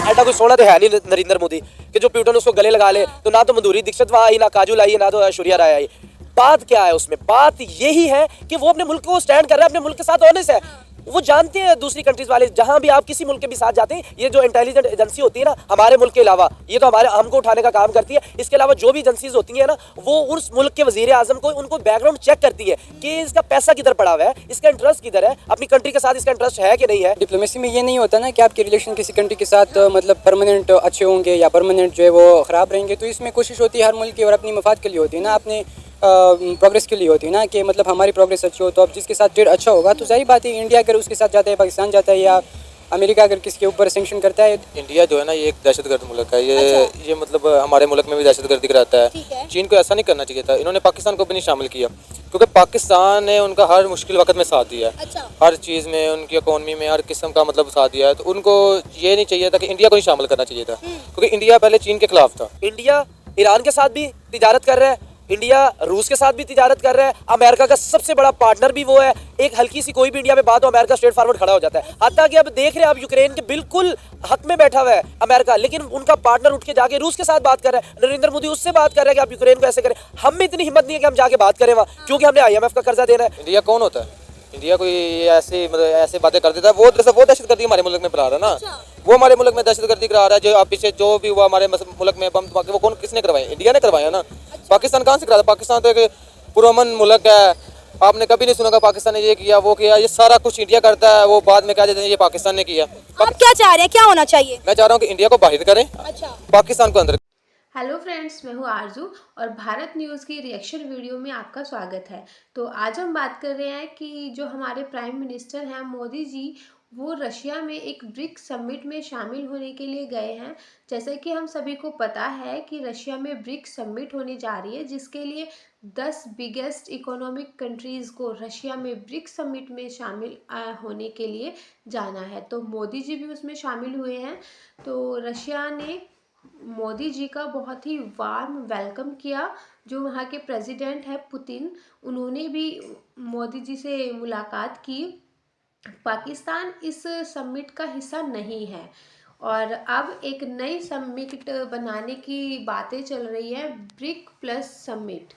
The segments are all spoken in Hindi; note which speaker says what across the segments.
Speaker 1: ऐसा कोई सोना तो है नहीं नरेंद्र मोदी कि जो प्यूटन उसको गले लगा ले। तो ना तो मधुरी दीक्षित वहां आई, ना काजोल आई, ना तो ऐश्वर्या राय आई। बात क्या है उसमें? बात यही है कि वो अपने मुल्क को स्टैंड कर रहा है, अपने मुल्क के साथ ऑनेस्ट है। वो जानते हैं दूसरी कंट्रीज वाले, जहां भी आप किसी मुल्क के भी साथ जाते हैं, ये जो इंटेलिजेंट एजेंसी होती है ना हमारे मुल्क के अलावा, ये तो हमारे हमको उठाने का काम करती है। इसके अलावा जो भी एजेंसीज होती है ना, वो उस मुल्क के वजीर आजम को उनको बैकग्राउंड चेक करती है कि इसका पैसा किधर पड़ा हुआ है, इसका इंटरेस्ट किधर है, अपनी कंट्री के साथ इसका इंटरेस्ट है कि नहीं है।
Speaker 2: डिप्लोमेसी में ये नहीं होता ना कि आपके रिलेशन किसी कंट्री के साथ मतलब परमानेंट अच्छे होंगे या परमानेंट जो है वो ख़राब रहेंगे। तो इसमें कोशिश होती है हर मुल्क की और अपनी मफाद के लिए होती है ना, अपने प्रोग्रेस के लिए होती है ना, कि मतलब हमारी प्रोग्रेस अच्छी हो। तो अब जिसके साथ ट्रेड अच्छा होगा तो जाहिर बात है इंडिया अगर उसके साथ जाता है, पाकिस्तान जाता है, या अमेरिका अगर किसके ऊपर सैंक्शन करता है।
Speaker 3: इंडिया जो है ना ये एक दहशतगर्द मुल्क है। ये मतलब हमारे मुल्क में भी दहशतगर्दी कराता है। चीन को ऐसा नहीं करना चाहिए था। इन्होंने पाकिस्तान को भी नहीं शामिल किया, क्योंकि पाकिस्तान ने उनका हर मुश्किल वक्त में साथ दिया है। हर चीज़ में, उनकी इकोनॉमी में हर किस्म का मतलब साथ दिया है। तो उनको ये नहीं चाहिए था कि इंडिया को नहीं शामिल करना चाहिए था, क्योंकि इंडिया पहले चीन के खिलाफ था।
Speaker 1: इंडिया ईरान के साथ भी तिजारत कर रहा है, इंडिया रूस के साथ भी तिजारत कर रहा है, अमेरिका का सबसे बड़ा पार्टनर भी वो है। एक हल्की सी कोई भी इंडिया में बात हो, अमेरिका स्ट्रेट फॉरवर्ड खड़ा हो जाता है। हत्ता कि अब देख रहे हैं आप यूक्रेन के बिल्कुल हक में बैठा हुआ है अमेरिका, लेकिन उनका पार्टनर उठ के जाके रूस के साथ बात कर रहा है। नरेंद्र मोदी उससे बात कर रहा है कि आप यूक्रेन को ऐसे करें। हम में इतनी हिम्मत नहीं है कि हम जाके बात करें वहाँ, क्योंकि हमने IMF का कर्जा देना है।
Speaker 3: इंडिया कौन होता है? इंडिया कोई ऐसे मतलब ऐसे बातें कर देता है। वो दहशतगर्दी हमारे मुल्क में फैला रहा है ना। वो हमारे मुल्क में दहशतगर्दी करा रहा है। जो आप पीछे जो भी हुआ हमारे मुल्क में बम धमाके, वो कौन किसने करवाए? इंडिया ने करवाया ना। पाकिस्तान कहाँ से कराया? पाकिस्तान तो एक पुरअमन मुल्क है। आपने कभी नहीं सुना कि पाकिस्तान ने ये किया वो किया। ये सारा कुछ इंडिया करता है, वो बाद में कह देते हैं ये पाकिस्तान ने किया।
Speaker 4: आप क्या चाह रहे हैं, क्या होना चाहिए?
Speaker 3: मैं चाह रहा हूँ कि इंडिया को बाहर करें, पाकिस्तान को अंदर।
Speaker 5: हेलो फ्रेंड्स, मैं हूँ आरजू और भारत न्यूज़ की रिएक्शन वीडियो में आपका स्वागत है। तो आज हम बात कर रहे हैं कि जो हमारे प्राइम मिनिस्टर हैं मोदी जी, वो रशिया में एक ब्रिक्स समिट में शामिल होने के लिए गए हैं। जैसे कि हम सभी को पता है कि रशिया में ब्रिक्स समिट होने जा रही है, जिसके लिए 10 बिगेस्ट इकोनॉमिक कंट्रीज़ को रशिया में ब्रिक्स समिट में शामिल होने के लिए जाना है। तो मोदी जी भी उसमें शामिल हुए हैं। तो रशिया ने मोदी जी का बहुत ही वार्म वेलकम किया। जो वहाँ के प्रेसिडेंट है पुतिन, उन्होंने भी मोदी जी से मुलाकात की। पाकिस्तान इस समिट का हिस्सा नहीं है और अब एक नई समिट बनाने की बातें चल रही है, ब्रिक प्लस समिट।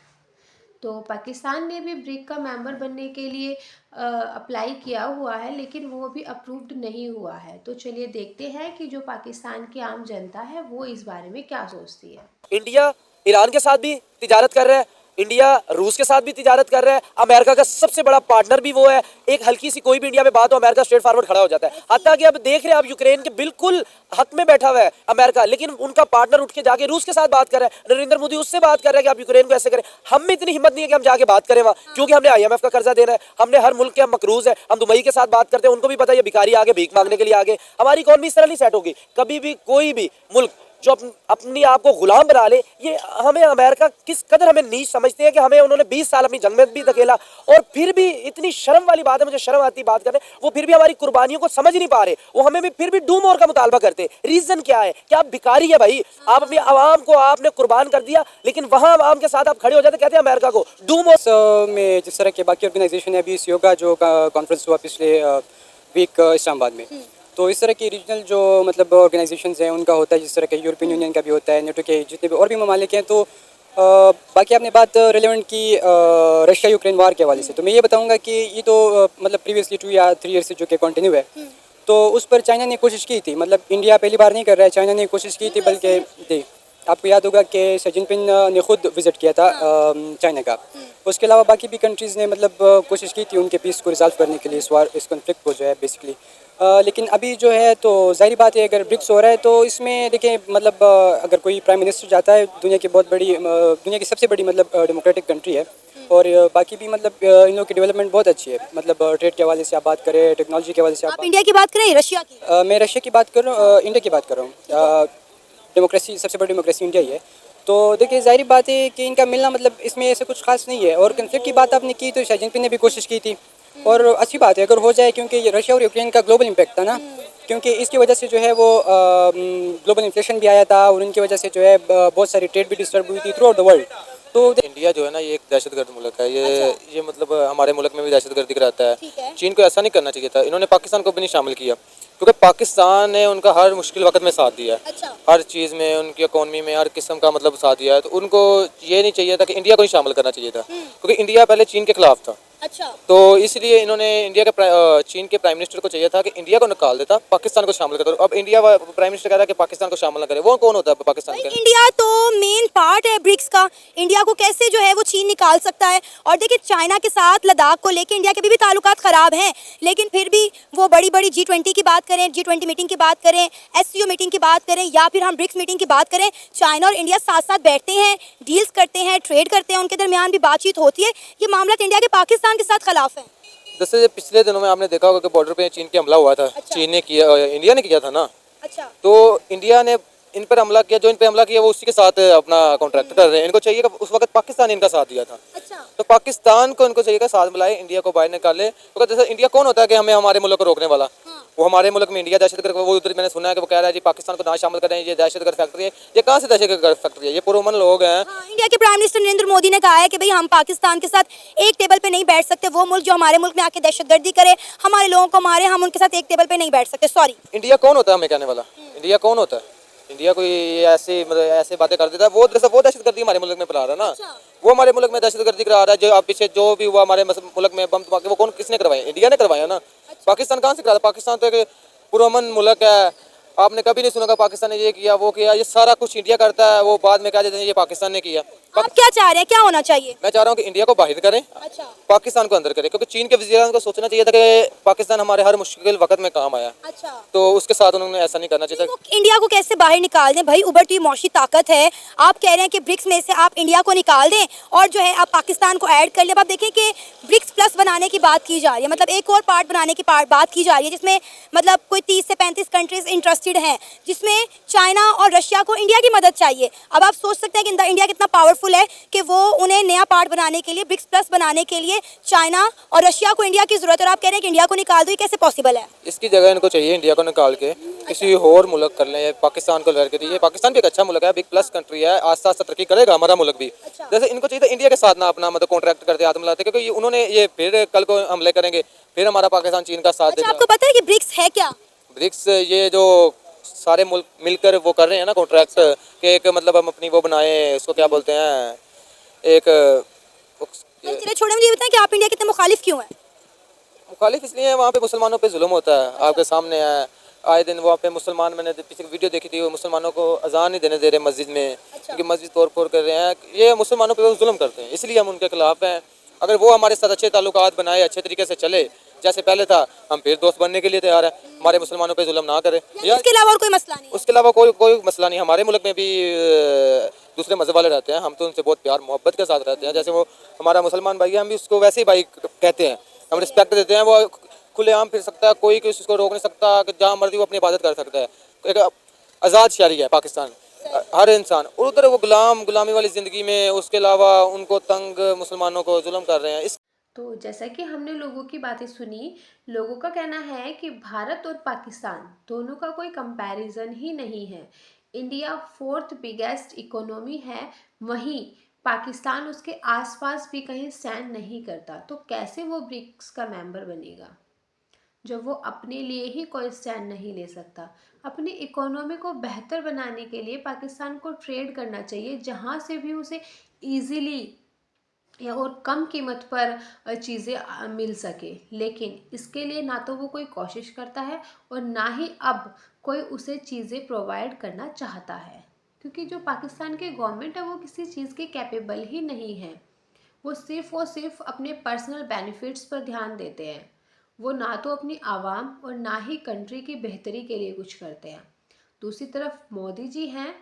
Speaker 5: तो पाकिस्तान ने भी ब्रिक का मेंबर बनने के लिए अप्लाई किया हुआ है, लेकिन वो भी अप्रूव्ड नहीं हुआ है। तो चलिए देखते हैं कि जो पाकिस्तान की आम जनता है वो इस बारे में क्या सोचती है।
Speaker 1: इंडिया ईरान के साथ भी तिजारत कर रहा है, इंडिया रूस के साथ भी तिजारत कर रहा है, अमेरिका का सबसे बड़ा पार्टनर भी वो है। एक हल्की सी कोई भी इंडिया में बात हो, अमेरिका स्ट्रेट फॉरवर्ड खड़ा हो जाता है। हत्ता कि अब देख रहे हैं आप यूक्रेन के बिल्कुल हक में बैठा हुआ है अमेरिका, लेकिन उनका पार्टनर उठ के जाके रूस के साथ बात कर रहा है। नरेंद्र मोदी उससे बात कर रहा है कि आप यूक्रेन को ऐसे करें। हम में इतनी हिम्मत नहीं है कि हम जाके बात करें वहाँ, क्योंकि हमने IMF का कर्जा देना है। हमने हर मुल्क के हम मकरूज है, हम दुबई के साथ बात करते हैं, उनको भी पता है ये भिखारी आगे भीख मांगने के लिए आगे। हमारी इकोनॉमी इस तरह नहीं सेट होगी कभी भी। कोई भी मुल्क जो अपनी आप को गुलाम बना ले, ये हमें अमेरिका किस कदर हमें नीच समझते हैं कि हमें उन्होंने 20 साल अपनी जंग में भी धकेला, और फिर भी इतनी शर्म वाली बात है, मुझे शर्म आती बात करने, वो फिर भी हमारी कुर्बानियों को समझ नहीं पा रहे। वो हमें भी फिर भी डू मोर का मुतालबा करते। रीजन क्या है? क्या आप भिखारी है भाई? आप अपनी आवाम को आपने कुर्बान कर दिया, लेकिन वहां आवाम के साथ आप खड़े हो जाते, कहते हैं अमेरिका को डू मोर।
Speaker 2: में जिस तरह के बाकी ऑर्गेनाइजेशन है, अभी इस योगा जो कॉन्फ्रेंस हुआ पिछले वीक इस्लामाबाद में, तो इस तरह की रीजनल जो मतलब ऑर्गेनाइजेशंस हैं उनका होता है, जिस तरह का यूरोपियन यूनियन का भी होता है, नेटो के जितने भी और भी ममालिक हैं। तो बाकी आपने बात रेलेवेंट की रशिया यूक्रेन वार के हवाले से, तो मैं ये बताऊंगा कि ये तो मतलब प्रीवियसली 2 या 3 ईयर से जो कि कंटिन्यू है, तो उस पर चाइना ने कोशिश की थी। मतलब इंडिया पहली बार नहीं कर रहा है, चाइना ने कोशिश की थी। बल्कि आपको याद होगा कि शी जिनपिंग ने खुद विज़िट किया था चाइना का। उसके अलावा बाकी भी कंट्रीज़ ने मतलब कोशिश की थी उनके पीस को रिजॉल्व करने के लिए, इस कॉन्फ्लिक्ट को जो है बेसिकली। लेकिन अभी जो है तो ज़ाहिर बात है, अगर ब्रिक्स हो रहा है तो इसमें देखें मतलब अगर कोई प्राइम मिनिस्टर जाता है, दुनिया की बहुत बड़ी दुनिया की सबसे बड़ी मतलब डेमोक्रेटिक कंट्री है, और बाकी भी मतलब इन लोगों की डेवलपमेंट बहुत अच्छी है। मतलब ट्रेड के हवाले से आप बात करें, टेक्नोलॉजी के हवाले से
Speaker 4: आप इंडिया की बात करें, रशिया की?
Speaker 2: मैं रशिया की बात कर रहा हूँ, इंडिया की बात कर रहा हूँ। डेमोक्रेसी, सबसे बड़ी डेमोक्रेसी इंडिया ही है। तो देखिए ज़ाहिर बात है कि इनका मिलना मतलब इसमें ऐसे कुछ खास नहीं है। और कन्फ्लिक्ट की बात आपने की तो शी जिनपिंग ने भी कोशिश की थी, और अच्छी बात है अगर हो जाए, क्योंकि ये रशिया और यूक्रेन का ग्लोबल इम्पैक्ट था ना, क्योंकि इसकी वजह से जो है वो ग्लोबल इन्फ्लेशन भी आया था, और उनकी वजह से जो है बहुत सारी ट्रेड भी डिस्टर्ब हुई थी थ्रू आउट द वर्ल्ड। तो
Speaker 3: इंडिया जो है ना ये एक दहशतगर्द मुल्क है। ये मतलब हमारे मुल्क में भी दहशतगर्दी कराता है। चीन को ऐसा नहीं करना चाहिए था। इन्होंने पाकिस्तान को भी नहीं शामिल किया, क्योंकि पाकिस्तान ने उनका हर मुश्किल वक्त में साथ दिया है,
Speaker 4: अच्छा
Speaker 3: हर चीज़ में, उनकी इकोनॉमी में हर किस्म का मतलब साथ दिया है। तो उनको ये नहीं चाहिए था कि इंडिया को ही शामिल करना चाहिए था, क्योंकि इंडिया पहले चीन के खिलाफ था।
Speaker 4: अच्छा
Speaker 3: तो इसलिए इन्होंने चीन के प्राइम मिनिस्टर को चाहिए था कि इंडिया को निकाल देता, पाकिस्तान को शामिल करता। अब इंडिया प्राइम मिनिस्टर कह रहा है कि पाकिस्तान को शामिल ना करे। वो कौन होता है पाकिस्तान
Speaker 4: भाई
Speaker 3: के?
Speaker 4: इंडिया तो मेन पार्ट है ब्रिक्स का। इंडिया को कैसे जो है वो चीन निकाल सकता है। और देखिए चाइना के साथ लद्दाख को लेके इंडिया के भी ताल्लुकात खराब हैं, लेकिन फिर भी वो बड़ी बड़ी G20 की बात करें, G20 मीटिंग की बात करें, SCO मीटिंग की बात करें, या फिर हम ब्रिक्स मीटिंग की बात करें, चाइना और इंडिया साथ साथ बैठते हैं, डील्स करते हैं, ट्रेड करते हैं, उनके दरमियान भी बातचीत होती है। ये मामला इंडिया के पाकिस्तान के साथ खिलाफ है।
Speaker 3: जैसे पिछले दिनों में आपने देखा होगा कि बॉर्डर पे चीन के हमला हुआ था।
Speaker 4: अच्छा।
Speaker 3: चीन ने किया, इंडिया ने किया था ना।
Speaker 4: अच्छा
Speaker 3: तो इंडिया ने इन पर हमला किया, जो इन पे हमला किया वो उसी के साथ अपना कॉन्ट्रैक्ट कर रहे हैं। इनको चाहिए कि उस वक्त पाकिस्तान ने इनका साथ दिया था,
Speaker 4: अच्छा
Speaker 3: तो पाकिस्तान को इनको चाहिए कि साथ मिलाए, इंडिया को बाहर निकाले। तो जैसे इंडिया कौन होता है कि हमें हमारे मुल्क को रोकने वाला? वो हमारे मुल्क में इंडिया दहशतगर्द, वो उधर मैंने सुना है कि वो कह रहा है जी पाकिस्तान को ना शामिल करें, ये दहशतगर्द फैक्ट्री है। ये कहाँ से दहशतगर्द फैक्ट्री है? ये पुरअमन लोग हैं।
Speaker 4: हाँ, इंडिया के प्राइम मिनिस्टर नरेंद्र मोदी ने कहा है कि भाई हम पाकिस्तान के साथ एक टेबल पे नहीं बैठ सकते। वो मुल्क जो हमारे मुल्क में आके दहशतगर्दी करे, हमारे लोगों को मारे, हम उनके साथ एक टेबल पे नहीं बैठ सकते। सॉरी,
Speaker 3: इंडिया कौन होता है हमें कहने वाला? इंडिया कौन होता है? इंडिया कोई ऐसी ऐसे बातें कर देता है। वो दहशतगर्दी हमारे मुल्क में फैला रहा है ना। वो हमारे मुल्क में दहशतगर्दी करा रहा है। जो अब पीछे जो भी हुआ हमारे मुल्क में बम धमाके, वो कौन किसने करवाए? इंडिया ने करवाया ना। पाकिस्तान कहाँ से करा? पाकिस्तान तो एक पुरअमन मुल्क है। आपने कभी नहीं सुना कि पाकिस्तान ने ये किया वो किया। ये सारा कुछ इंडिया करता है। वो बाद में कह देते हैं ये पाकिस्तान ने किया।
Speaker 4: आप क्या चाह रहे हैं, क्या होना चाहिए?
Speaker 3: मैं चाह रहा हूँ कि इंडिया को बाहर करें,
Speaker 4: अच्छा
Speaker 3: पाकिस्तान को अंदर करें, क्योंकि चीन के वज़ीर-ए-आज़म को सोचना चाहिए था कि पाकिस्तान हमारे हर मुश्किल वक्त में काम आया,
Speaker 4: अच्छा
Speaker 3: तो उसके साथ उन्होंने ऐसा नहीं करना चाहिए था।
Speaker 4: वो इंडिया को कैसे बाहर निकाल दें? भाई उभरती हुई मौशी ताकत है। आप कह रहे हैं कि ब्रिक्स में से आप इंडिया को निकाल दें और जो है आप पाकिस्तान को ऐड कर लें। अब आप देखें कि ब्रिक्स प्लस बनाने की बात की जा रही है, मतलब एक और पार्ट बनाने की बात की जा रही है, जिसमें मतलब कोई 30 से 35 कंट्रीज इंटरेस्टेड हैं, जिसमें चाइना और रशिया को इंडिया की मदद चाहिए। अब आप सोच सकते हैं कि इंडिया कितना पावरफुल है कि वो उन्हें नया पार्ट बनाने के लिए, ब्रिक्स प्लस बनाने के लिए चाइना और रशिया को इंडिया की जरूरत है। और आप कह रहे हैं कि इंडिया को निकाल दो, ये कैसे पॉसिबल है?
Speaker 3: इसकी जगह इनको चाहिए इंडिया को निकाल के किसी और मुल्क कर लें, पाकिस्तान को लड़ के दिए। पाकिस्तान भी एक अच्छा मुल्क है, बिग प्लस कंट्री है, आस्ता आस्ता तरक्की करेगा हमारा मुल्क भी। जैसे इनको चाहिए था इंडिया के साथ ना अपना मतलब कॉन्ट्रैक्ट करते हाथ मिलाते, क्योंकि उन्होंने ये फिर कल को हमले करेंगे, फिर हमारा पाकिस्तान चीन का साथ
Speaker 4: अच्छा,
Speaker 3: देगा।
Speaker 4: आपको पता है कि ब्रिक्स है क्या?
Speaker 3: ब्रिक्स ये जो सारे मुल्क मिलकर वो कर रहे हैं ना कॉन्ट्रैक्ट के, एक मतलब हम अपनी वो बनाए, उसको क्या बोलते हैं, एक
Speaker 4: चलिए छोड़े, मुझे ये बताएं कि आप इंडिया कितने मुखालिफ क्यों हैं?
Speaker 3: मुखालिफ इसलिए है वहाँ पे मुसलमानों पे जुल्म होता है। आपके सामने है आए दिन वहाँ पे मुसलमान, मैंने पीछे वीडियो देखी थी, वो मुसलमानों को अजान नहीं देने दे रहे मस्जिद में, क्योंकि मस्जिद तोड़ फोड़ कर रहे हैं। ये मुसलमानों पे वो जुल्म करते हैं, इसलिए हम उनके खिलाफ हैं। अगर वो हमारे साथ अच्छे ताल्लुकात बनाए, अच्छे तरीके से चले जैसे पहले था, हम फिर दोस्त बनने के लिए तैयार हैं। हमारे मुसलमानों पे जुल्म ना करे।
Speaker 4: या इसके अलावा और कोई मसला नहीं है?
Speaker 3: उसके अलावा कोई मसला नहीं। हमारे मुल्क में भी दूसरे मज़हब वाले रहते हैं, हम तो उनसे बहुत प्यार मोहब्बत के साथ रहते हैं। जैसे वो हमारा मुसलमान भाई है, हम भी उसको वैसे ही भाई कहते हैं, हम रिस्पेक्ट देते हैं। वो खुलेआम फिर सकता है, कोई किसी को रोक नहीं सकता, कि जहाँ मर्जी वो अपनी इबादत कर सकता है। एक आज़ाद शहरी है पाकिस्तान, हर इंसान। और उधर वो गुलामी वाली ज़िंदगी में, उसके अलावा उनको तंग मुसलमानों को जुल्म कर रहे हैं। इस
Speaker 5: तो जैसा कि हमने लोगों की बातें सुनी, लोगों का कहना है कि भारत और पाकिस्तान दोनों का कोई कंपैरिजन ही नहीं है। इंडिया 4th बिगेस्ट इकोनॉमी है, वहीं पाकिस्तान उसके आसपास भी कहीं स्टैंड नहीं करता। तो कैसे वो ब्रिक्स का मेंबर बनेगा जब वो अपने लिए ही कोई स्टैंड नहीं ले सकता? अपनी इकोनॉमी को बेहतर बनाने के लिए पाकिस्तान को ट्रेड करना चाहिए, जहाँ से भी उसे ईज़िली या और कम कीमत पर चीज़ें मिल सके। लेकिन इसके लिए ना तो वो कोई कोशिश करता है और ना ही अब कोई उसे चीज़ें प्रोवाइड करना चाहता है, क्योंकि जो पाकिस्तान की गवर्नमेंट है वो किसी चीज़ के कैपेबल ही नहीं है। वो सिर्फ अपने पर्सनल बेनिफिट्स पर ध्यान देते हैं। वो ना तो अपनी आवाम और ना ही कंट्री की बेहतरी के लिए कुछ करते हैं। दूसरी तरफ मोदी जी हैं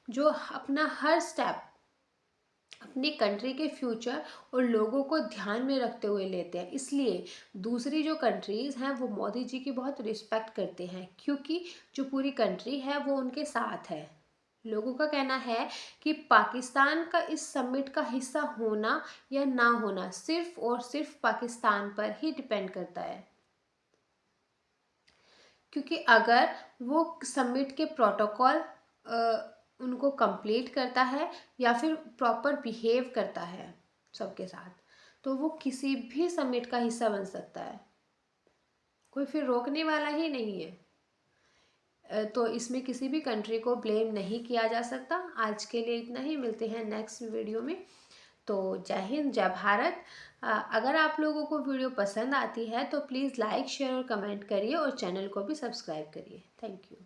Speaker 5: जो अपना हर स्टेप अपनी कंट्री के फ्यूचर और लोगों को ध्यान में रखते हुए लेते हैं। इसलिए दूसरी जो कंट्रीज़ हैं वो मोदी जी की बहुत रिस्पेक्ट करते हैं, क्योंकि जो पूरी कंट्री है वो उनके साथ है। लोगों का कहना है कि पाकिस्तान का इस समिट का हिस्सा होना या ना होना सिर्फ और सिर्फ पाकिस्तान पर ही डिपेंड करता है, क्योंकि अगर वो समिट के प्रोटोकॉल उनको कंप्लीट करता है या फिर प्रॉपर बिहेव करता है सबके साथ, तो वो किसी भी समिट का हिस्सा बन सकता है। कोई फिर रोकने वाला ही नहीं है। तो इसमें किसी भी कंट्री को ब्लेम नहीं किया जा सकता। आज के लिए इतना ही, मिलते हैं नेक्स्ट वीडियो में। तो जय हिंद, जय भारत। अगर आप लोगों को वीडियो पसंद आती है तो प्लीज़ लाइक, शेयर और कमेंट करिए और चैनल को भी सब्सक्राइब करिए। Thank you.